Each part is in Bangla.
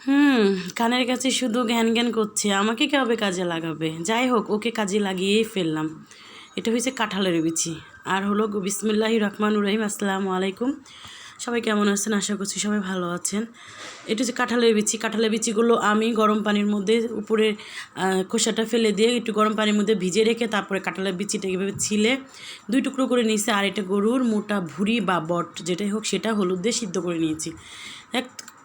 হুম, কানের কাছে শুধু ঘ্যান ঘ্যান করছে, আমাকে কবে কাজে লাগাবে? যাই হোক, ওকে কাজে লাগিয়েই ফেললাম। এটা হয়েছে কাঁঠালের বিচি। আর হলো বিসমিল্লাহির রহমানির রহিম। আসসালামু আলাইকুম। সবাই কেমন আছেন? আশা করছি সবাই ভালো আছেন। এটা হচ্ছে কাঁঠালের বিচি। কাঁঠালের বিচিগুলো আমি গরম পানির মধ্যে উপরে খোসাটা ফেলে দিয়ে একটু গরম পানির মধ্যে ভিজে রেখে তারপরে কাঁঠালের বিচিটা এভাবে ছিলে 2 টুকরো করে নিয়েছি। আর এটা গরুর মোটা ভুঁড়ি বা বট যেটাই হোক সেটা হলুদ দিয়ে সিদ্ধ করে নিয়েছি।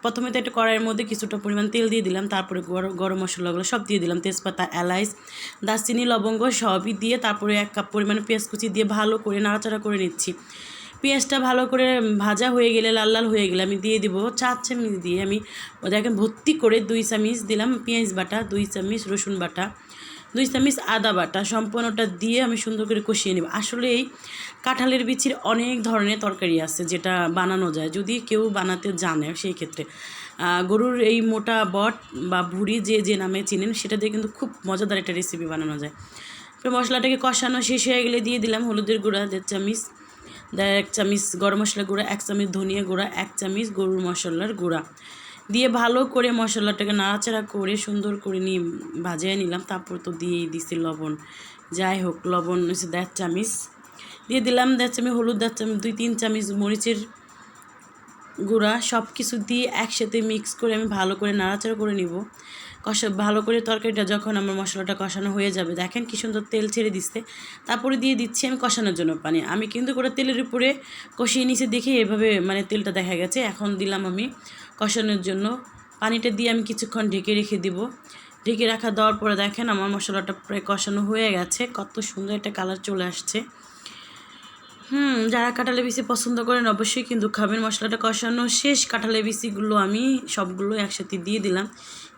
প্রথমে তো একটা কড়াইয়ের মধ্যে কিছুটা পরিমাণ তেল দিয়ে দিলাম, তারপরে গরম মশলাগুলো সব দিয়ে দিলাম, তেজপাতা, এলাচ, দারচিনি, লবঙ্গ সবই দিয়ে তারপরে 1 কাপ পরিমাণে পেঁয়াজ কুচি দিয়ে ভালো করে নাড়াচাড়া করে নিচ্ছি। পেঁয়াজটা ভালো করে ভাজা হয়ে গেলে লাল লাল হয়ে গেলে আমি দিয়ে দিব 4 চামচ দিয়ে আমি দেখেন ভর্তি করে 2 চামচ দিলাম পেঁয়াজ বাটা, 2 চামচ রসুন বাটা, 2 চামচ আদা বাটা, সম্পূর্ণটা দিয়ে আমি সুন্দর করে কষিয়ে নেব। আসলে এই কাঁঠালের বিচির অনেক ধরনের তরকারি আছে যেটা বানানো যায়, যদি কেউ বানাতে জানে। সেই ক্ষেত্রে গরুর এই মোটা বট বা ভুঁড়ি যে নামে চিনেন সেটা দিয়ে কিন্তু খুব মজাদার একটা রেসিপি বানানো যায়। তো মশলাটাকে কষানো শেষ হয়ে গেলে দিয়ে দিলাম হলুদের গুঁড়া 1.5 চামচ, 1 চামচ গরম মশলার গুঁড়া, 1 চামচ ধনিয়া গুঁড়া, 1 চামচ গরুর মশলার গুঁড়া দিয়ে ভালো করে মশলাটাকে নাড়াচাড়া করে সুন্দর করে ভাজিয়ে নিলাম। তারপর তো দিয়েই দিছি লবণ। যাই হোক, লবণ হচ্ছে 1.5 চামচ দিয়ে দিলাম, 1.5 চামচ হলুদ, 1.5 চামচ 2-3 চামচ মরিচের গুঁড়া, সব কিছু দিয়ে একসাথে মিক্স করে আমি ভালো করে নাড়াচাড়া করে নিব। ভালো করে তরকারিটা যখন আমার মশলাটা কষানো হয়ে যাবে, দেখেন কি সুন্দর তেল ছেড়ে দিচ্ছে। তারপরে দিয়ে দিচ্ছি আমি কষানোর জন্য পানি। আমি কিন্তু করে তেলের উপরে কষিয়ে নিচে দেখে এভাবে তেলটা দেখা গেছে। এখন দিলাম আমি কষানোর জন্য পানিটা দিয়ে আমি কিছুক্ষণ ঢেকে রেখে দিব। ঢেকে রাখা দেওয়ার পরে দেখেন আমার মশলাটা প্রায় কষানো হয়ে গেছে, কত সুন্দর একটা কালার চলে আসছে। যারা কাঁঠালের বিচি পছন্দ করেন অবশ্যই কিন্তু খাবেন। মশলাটা কষানো শেষ, কাঁঠালের বিচিগুলো আমি সবগুলো একসাথে দিয়ে দিলাম,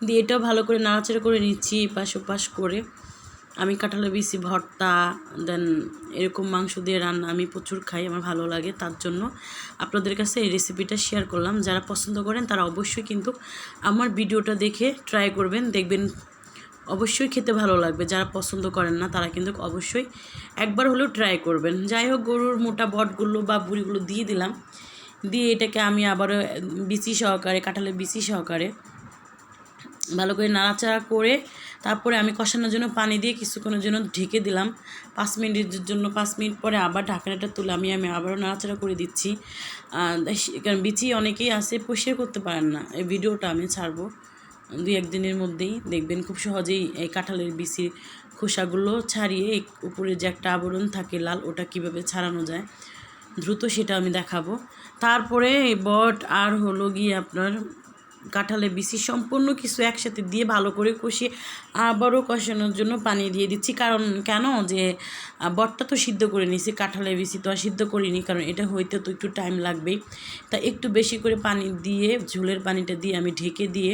দিয়ে এটাও ভালো করে নাড়াচাড়া করে নিচ্ছি এপাশ ওপাশ করে। আমি কাঁঠালের বিচি ভর্তা দেন এরকম মাংস দিয়ে রান্না আমি প্রচুর খাই, আমার ভালো লাগে, তার জন্য আপনাদের কাছে এই রেসিপিটা শেয়ার করলাম। যারা পছন্দ করেন তারা অবশ্যই কিন্তু আমার ভিডিওটা দেখে ট্রাই করবেন, দেখবেন অবশ্যই খেতে ভালো লাগবে। যারা পছন্দ করেন না তারা কিন্তু অবশ্যই একবার হলেও ট্রাই করবেন। যাই হোক, গরুর মোটা বটগুলো বা বুড়িগুলো দিয়ে দিলাম, দিয়ে এটাকে আমি আবারও বিচি সহকারে কাঁঠালের বিচি সহকারে ভালো করে নাড়াচাড়া করে তারপরে আমি কষানোর জন্য পানি দিয়ে কিছুক্ষণের জন্য ঢেকে দিলাম 5 মিনিটের জন্য। 5 মিনিট পরে আবার ঢাকনাটা তুলে আমি আবারও নাড়াচাড়া করে দিচ্ছি। কারণ বিচি অনেকেই আছে পরিষ্কার করতে পারেন না। এই ভিডিওটা আমি ছাড়বো 2-1 দিনের মধ্যেই, দেখবেন খুব সহজেই এই কাঁঠালের বিচির খোসাগুলো ছাড়িয়ে উপরে যে একটা আবরণ থাকে লাল, ওটা কিভাবে ছাড়ানো যায় দ্রুত সেটা আমি দেখাবো। তারপরে এই বট আর হলো গিয়ে আপনার কাঁঠালের বিচি সম্পূর্ণ কিছু একসাথে দিয়ে ভালো করে কষিয়ে আবারও কষানোর জন্য পানি দিয়ে দিচ্ছি। কারণ কেন যে বটটা তো সিদ্ধ করে নিয়েছি, কাঁঠালের বিচি তো আর সিদ্ধ করিনি, কারণ এটা হইতে তো একটু টাইম লাগবেই। তা একটু বেশি করে পানি দিয়ে ঝোলের পানিটা দিয়ে আমি ঢেকে দিয়ে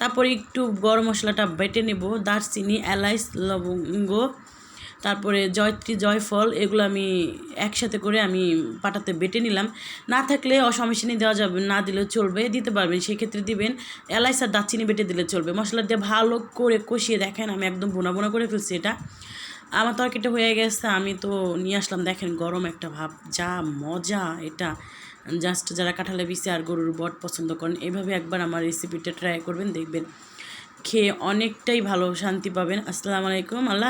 তারপরে একটু গরম মশলাটা বেটে নেব, দারচিনি, এলাচ, লবঙ্গ, তারপরে জয়ত্রী, জয়ফল, এগুলো আমি একসাথে করে আমি পাটাতে বেটে নিলাম। না থাকলে অসমস্যা দেওয়া যাবে, না দিলেও চলবে, দিতে পারবেন, সেক্ষেত্রে দিবেন। এলাচ আর দারচিনি বেটে দিলে চলবে। মশলা দিয়ে ভালো করে কষিয়ে দেখেন আমি একদম বোনা বোনা করে ফেলছি। এটা আমার তরকারিটা হয়ে গেছে, আমি তো নিয়ে আসলাম। দেখেন গরম একটা ভাব, যা মজা এটা। জাস্ট যারা কাঁঠালের বিচি আর গরুর বট পছন্দ করেন এভাবে একবার আমার রেসিপিটা ট্রাই করবেন, দেখবেন খেয়ে অনেকটাই ভালো শান্তি পাবেন। আসসালামু আলাইকুম। আল্লাহ।